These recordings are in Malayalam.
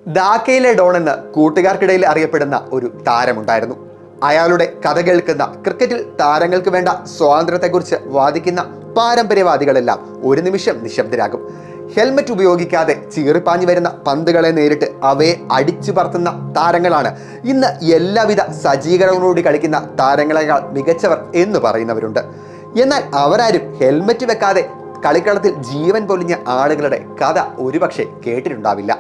ധാക്കയിലെ ഡോൺ എന്ന് കൂട്ടുകാർക്കിടയിൽ അറിയപ്പെടുന്ന ഒരു താരമുണ്ടായിരുന്നു. അയാളുടെ കഥ കേൾക്കുന്ന ക്രിക്കറ്റിൽ താരങ്ങൾക്ക് വേണ്ട സ്വാതന്ത്ര്യത്തെക്കുറിച്ച് വാദിക്കുന്ന പാരമ്പര്യവാദികളെല്ലാം ഒരു നിമിഷം നിശബ്ദരാകും. ഹെൽമറ്റ് ഉപയോഗിക്കാതെ ചീറിപ്പാഞ്ഞു വരുന്ന പന്തുകളെ നേരിട്ട് അവയെ അടിച്ചു പറത്തുന്ന താരങ്ങളാണ് ഇന്ന് എല്ലാവിധ സജ്ജീകരണങ്ങളോട് കളിക്കുന്ന താരങ്ങളെക്കാൾ മികച്ചവർ എന്ന് പറയുന്നവരുണ്ട്. എന്നാൽ അവരാരും ഹെൽമറ്റ് വെക്കാതെ കളിക്കളത്തിൽ ജീവൻ പൊലിഞ്ഞ ആളുകളുടെ കഥ ഒരുപക്ഷെ കേട്ടിട്ടുണ്ടാവില്ല.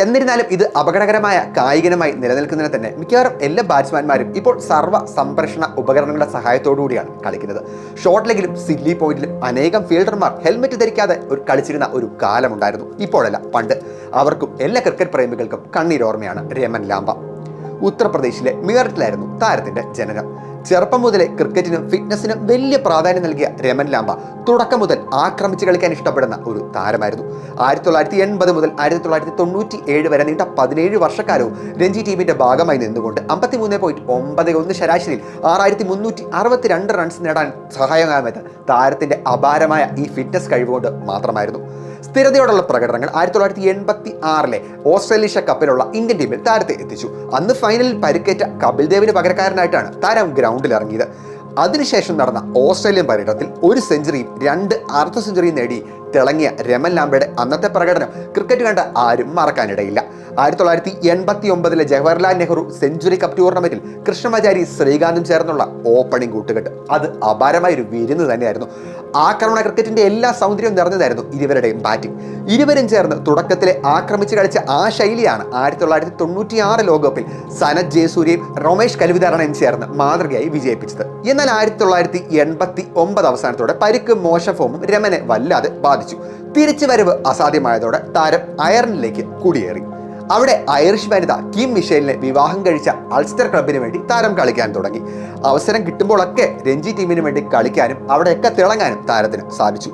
എന്നിരുന്നാലും ഇത് അപകടകരമായ കായികനമായി നിലനിൽക്കുന്നതിന് തന്നെ മിക്കവാറും എല്ലാ ബാറ്റ്സ്മാൻമാരും ഇപ്പോൾ സർവ്വ സംരക്ഷണ ഉപകരണങ്ങളുടെ സഹായത്തോടുകൂടിയാണ് കളിക്കുന്നത്. ഷോർട്ട് ലെഗിലും സില്ലി പോയിന്റിലും അനേകം ഫീൽഡർമാർ ഹെൽമെറ്റ് ധരിക്കാതെ കളിച്ചിരുന്ന ഒരു കാലമുണ്ടായിരുന്നു. ഇപ്പോഴല്ല, പണ്ട്. അവർക്കും എല്ലാ ക്രിക്കറ്റ് പ്രേമികൾക്കും കണ്ണീരോർമ്മയാണ് രമൻ ലാംബ. ഉത്തർപ്രദേശിലെ മീററ്റിലായിരുന്നു താരത്തിന്റെ ജനനം. ചെറുപ്പം മുതലേ ക്രിക്കറ്റിനും ഫിറ്റ്നസിനും വലിയ പ്രാധാന്യം നൽകിയ രമൻ ലാംബ തുടക്കം മുതൽ ആക്രമിച്ച് കളിക്കാൻ ഇഷ്ടപ്പെടുന്ന ഒരു താരമായിരുന്നു. 1980 മുതൽ 1997 വരെ നീണ്ട 17 വർഷക്കാലവും രഞ്ജി ടീമിന്റെ ഭാഗമായി നിന്നുകൊണ്ട് 53.91 ശരാശരിയിൽ 6362 റൺസ് നേടാൻ സഹായകമായത് താരത്തിന്റെ അപാരമായ ഈ ഫിറ്റ്നസ് കഴിവുകൊണ്ട് മാത്രമായിരുന്നു. സ്ഥിരതയോടുള്ള പ്രകടനങ്ങൾ 1986 ഓസ്ട്രേലിയ കപ്പിലുള്ള ഇന്ത്യൻ ടീമിൽ താരത്തെ എത്തിച്ചു. അന്ന് ഫൈനലിൽ പരിക്കേറ്റ കപിൽ ദേവിന് പകരക്കാരനായിട്ടാണ് താരം ഗ്രൗണ്ടിൽ ഇറങ്ങിയത്. അതിനുശേഷം നടന്ന ഓസ്ട്രേലിയൻ പര്യടനത്തിൽ 1 സെഞ്ചുറിയും 2 അർദ്ധ സെഞ്ചുറിയും നേടി തിളങ്ങിയ രമൻ ലാംബയുടെ അന്നത്തെ പ്രകടനം ക്രിക്കറ്റ് കണ്ട ആരും മറക്കാനിടയില്ല. 1989 ജവഹർലാൽ നെഹ്റു സെഞ്ചുറി കപ്പ് ടൂർണമെന്റിൽ കൃഷ്ണമാചാരി ശ്രീകാന്തും ചേർന്നുള്ള ഓപ്പണിംഗ് കൂട്ടുകെട്ട് അത് അപാരമായൊരു വിരുന്ന് തന്നെയായിരുന്നു. ആക്രമണ ക്രിക്കറ്റിന്റെ എല്ലാ സൗന്ദര്യവും നിറഞ്ഞതായിരുന്നു ഇരുവരുടെയും ബാറ്റിംഗ്. ഇരുവരും ചേർന്ന് തുടക്കത്തിലെ ആക്രമിച്ച് കളിച്ച ആ ശൈലിയാണ് 1996 ലോകകപ്പിൽ സനത് ജയസൂര്യയും രമേഷ് കലുവിധാരണയും ചേർന്ന് മാതൃകയായി വിജയിപ്പിച്ചത്. എന്നാൽ 1989 അവസാനത്തോടെ പരിക്കും മോശം ഫോമും രമനെ വല്ലാതെ ബാധിച്ചു. തിരിച്ചുവരവ് അസാധ്യമായതോടെ താരം അയർലൻഡിലേക്ക് കുടിയേറി. അവിടെ ഐറിഷ് വനിത കിം മിഷേലിനെ വിവാഹം കഴിച്ച അൾസ്റ്റർ ക്ലബിന് വേണ്ടി താരം കളിക്കാൻ തുടങ്ങി. അവസരം കിട്ടുമ്പോഴൊക്കെ രഞ്ജി ടീമിന് വേണ്ടി കളിക്കാനും അവിടെയൊക്കെ തിളങ്ങാനും താരത്തിന് സാധിച്ചു.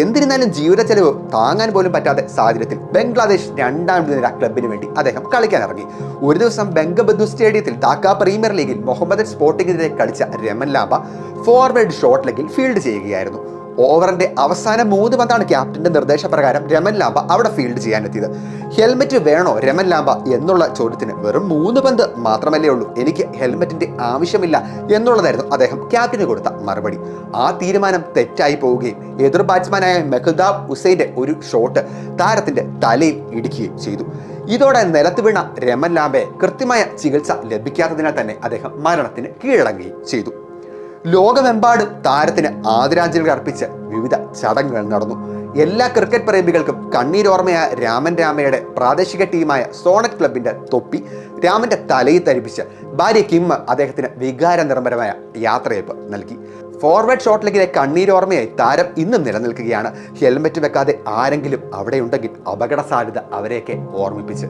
എന്നിരുന്നാലും ജീവിത ചെലവ് താങ്ങാൻ പോലും പറ്റാത്ത സാഹചര്യത്തിൽ ബംഗ്ലാദേശ് 2ാം നിര ക്ലബിന് വേണ്ടി അദ്ദേഹം കളിക്കാൻ ഇറങ്ങി. ഒരു ദിവസം ബംഗബന്ധു സ്റ്റേഡിയത്തിൽ ധാക്ക പ്രീമിയർ ലീഗിൽ മുഹമ്മദൻ സ്പോർട്ടിങ്ങിനെതിരെ കളിച്ച രമൻ ലാംബ ഫോർവേഡ് ഷോട്ട് ലെഗിൽ ഫീൽഡ് ചെയ്യുകയായിരുന്നു. ഓവറിന്റെ അവസാന 3 പന്താണ് ക്യാപ്റ്റന്റെ നിർദ്ദേശപ്രകാരം രമൻ ലാംബ അവിടെ ഫീൽഡ് ചെയ്യാനെത്തിയത്. ഹെൽമെറ്റ് വേണോ രമൻ ലാംബ എന്നുള്ള ചോദ്യത്തിന് വെറും 3 പന്ത് മാത്രമല്ലേ ഉള്ളൂ, എനിക്ക് ഹെൽമെറ്റിന്റെ ആവശ്യമില്ല എന്നുള്ളതായിരുന്നു അദ്ദേഹം ക്യാപ്റ്റന് കൊടുത്ത മറുപടി. ആ തീരുമാനം തെറ്റായി പോവുകയും എതിർ ബാറ്റ്സ്മാനായ മെഹ്താബ് ഹുസൈന്റെ ഒരു ഷോട്ട് താരത്തിന്റെ തലയിൽ ഇടിക്കുകയും ചെയ്തു. ഇതോടെ നിലത്ത് വീണ രമൻ ലാംബയെ കൃത്യമായ ചികിത്സ ലഭിക്കാത്തതിനാൽ തന്നെ അദ്ദേഹം മരണത്തിന് കീഴടങ്ങുകയും ചെയ്തു. ലോകമെമ്പാടും താരത്തിന് ആദരാഞ്ജലികൾ അർപ്പിച്ച് വിവിധ ചടങ്ങുകൾ നടന്നു. എല്ലാ ക്രിക്കറ്റ് പ്രേമികൾക്കും കണ്ണീരോർമ്മയായ രാമൻ രാമയുടെ പ്രാദേശിക ടീമായ സോണറ്റ് ക്ലബിന്റെ തൊപ്പി രാമന്റെ തലയിൽ ധരിപ്പിച്ച് ഭാര്യ കിം അദ്ദേഹത്തിന് വികാര നിർഭരമായ യാത്രയയപ്പ് നൽകി. ഫോർവേഡ് ഷോട്ട് ലെഗിലെ കണ്ണീരോർമ്മയായി താരം ഇന്നും നിലനിൽക്കുകയാണ്. ഹെൽമെറ്റ് വെക്കാതെ ആരെങ്കിലും അവിടെ ഉണ്ടെങ്കിൽ അപകട സാധ്യത അവരെയൊക്കെ ഓർമ്മിപ്പിച്ച്.